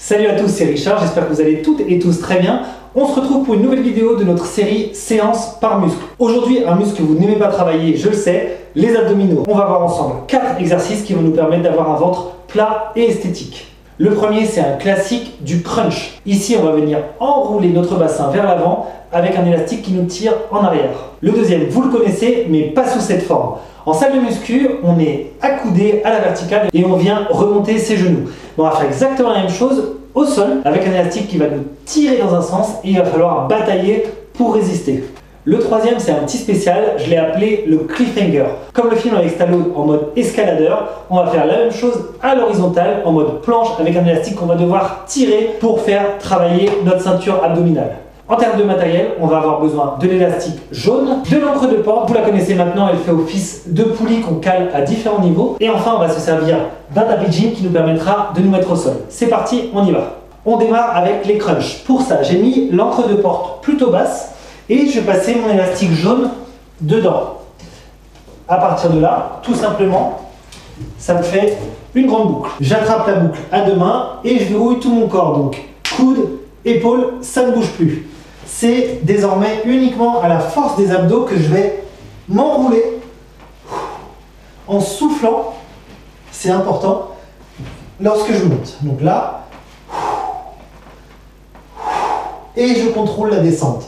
Salut à tous, c'est Richard, j'espère que vous allez toutes et tous très bien. On se retrouve pour une nouvelle vidéo de notre série séance par muscle. Aujourd'hui, un muscle que vous n'aimez pas travailler, je le sais, les abdominaux. On va voir ensemble 4 exercices qui vont nous permettre d'avoir un ventre plat et esthétique. Le premier, c'est un classique du crunch. Ici, on va venir enrouler notre bassin vers l'avant avec un élastique qui nous tire en arrière. Le deuxième, vous le connaissez, mais pas sous cette forme. En salle de muscu, on est accoudé à la verticale et on vient remonter ses genoux. On va faire exactement la même chose au sol avec un élastique qui va nous tirer dans un sens et il va falloir batailler pour résister. Le troisième, c'est un petit spécial, je l'ai appelé le cliffhanger. Comme le film avec Stallone en mode escaladeur, on va faire la même chose à l'horizontale en mode planche avec un élastique qu'on va devoir tirer pour faire travailler notre ceinture abdominale. En termes de matériel, on va avoir besoin de l'élastique jaune, de l'encre de porte, vous la connaissez maintenant, elle fait office de poulie qu'on cale à différents niveaux. Et enfin, on va se servir d'un tapis de gym qui nous permettra de nous mettre au sol. C'est parti, on y va. On démarre avec les crunchs. Pour ça, j'ai mis l'encre de porte plutôt basse et je vais passer mon élastique jaune dedans. À partir de là, tout simplement, ça me fait une grande boucle. J'attrape la boucle à deux mains et je verrouille tout mon corps. Donc, coude, épaule, ça ne bouge plus. C'est désormais uniquement à la force des abdos que je vais m'enrouler en soufflant. C'est important lorsque je monte. Donc là, et je contrôle la descente.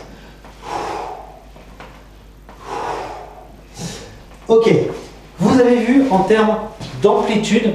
Ok, vous avez vu en termes d'amplitude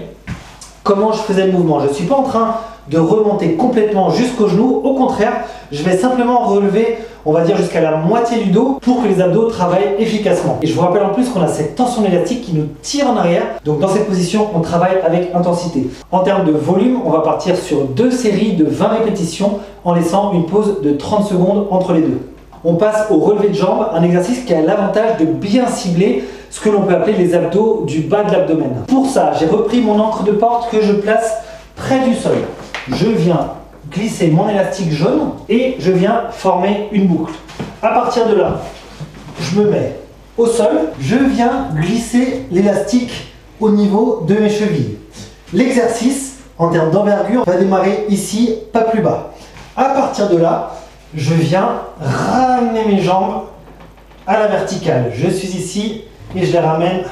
comment je faisais le mouvement. Je ne suis pas en train de remonter complètement jusqu'au genou. Au contraire, je vais simplement relever, on va dire jusqu'à la moitié du dos pour que les abdos travaillent efficacement. Et je vous rappelle en plus qu'on a cette tension élastique qui nous tire en arrière. Donc dans cette position, on travaille avec intensité. En termes de volume, on va partir sur 2 séries de 20 répétitions en laissant une pause de 30 secondes entre les deux. On passe au relevé de jambes, un exercice qui a l'avantage de bien cibler ce que l'on peut appeler les abdos du bas de l'abdomen. Pour ça, j'ai repris mon encre de porte que je place près du sol. Je viens glisser mon élastique jaune et je viens former une boucle. À partir de là, je me mets au sol, je viens glisser l'élastique au niveau de mes chevilles. L'exercice, en termes d'envergure, va démarrer ici, pas plus bas. À partir de là, je viens ramener mes jambes à la verticale. Je suis ici et je les ramène.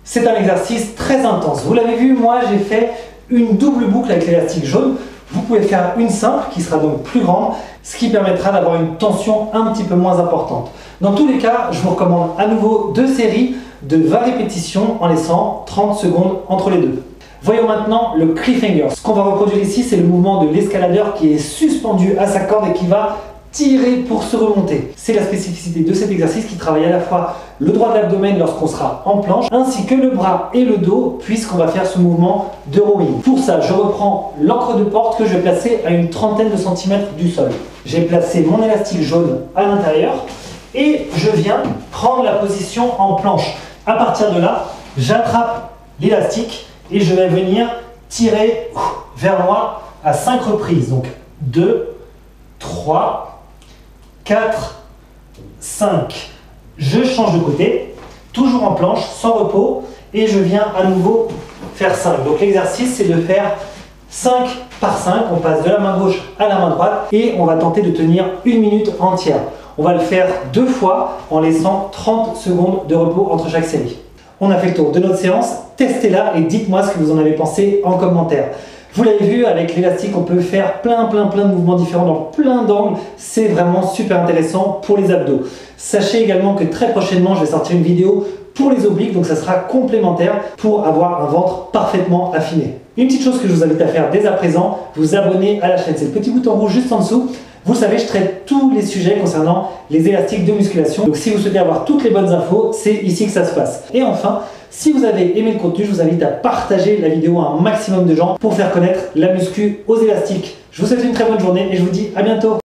C'est un exercice très intense. Vous l'avez vu, moi j'ai fait une double boucle avec l'élastique jaune. Vous pouvez faire une simple qui sera donc plus grande, ce qui permettra d'avoir une tension un petit peu moins importante. Dans tous les cas, je vous recommande à nouveau 2 séries de 20 répétitions en laissant 30 secondes entre les deux. Voyons maintenant le cliffhanger. Ce qu'on va reproduire ici, c'est le mouvement de l'escaladeur qui est suspendu à sa corde et qui va tirer pour se remonter. C'est la spécificité de cet exercice qui travaille à la fois le droit de l'abdomen lorsqu'on sera en planche, ainsi que le bras et le dos, puisqu'on va faire ce mouvement de rowing. Pour ça, je reprends l'encre de porte que je vais placer à une trentaine de centimètres du sol. J'ai placé mon élastique jaune à l'intérieur et je viens prendre la position en planche. À partir de là, j'attrape l'élastique et je vais venir tirer vers moi à 5 reprises. Donc 2, 3, 4, 5. Je change de côté, toujours en planche, sans repos, et je viens à nouveau faire 5. Donc l'exercice, c'est de faire 5 par 5. On passe de la main gauche à la main droite et on va tenter de tenir 1 minute entière. On va le faire 2 fois en laissant 30 secondes de repos entre chaque série. On a fait le tour de notre séance. Testez-la et dites-moi ce que vous en avez pensé en commentaire. Vous l'avez vu, avec l'élastique, on peut faire plein de mouvements différents dans plein d'angles. C'est vraiment super intéressant pour les abdos. Sachez également que très prochainement, je vais sortir une vidéo pour les obliques, donc ça sera complémentaire pour avoir un ventre parfaitement affiné. Une petite chose que je vous invite à faire dès à présent, vous abonner à la chaîne. C'est le petit bouton rouge juste en dessous. Vous le savez, je traite tous les sujets concernant les élastiques de musculation. Donc si vous souhaitez avoir toutes les bonnes infos, c'est ici que ça se passe. Et enfin, si vous avez aimé le contenu, je vous invite à partager la vidéo à un maximum de gens pour faire connaître la muscu aux élastiques. Je vous souhaite une très bonne journée et je vous dis à bientôt.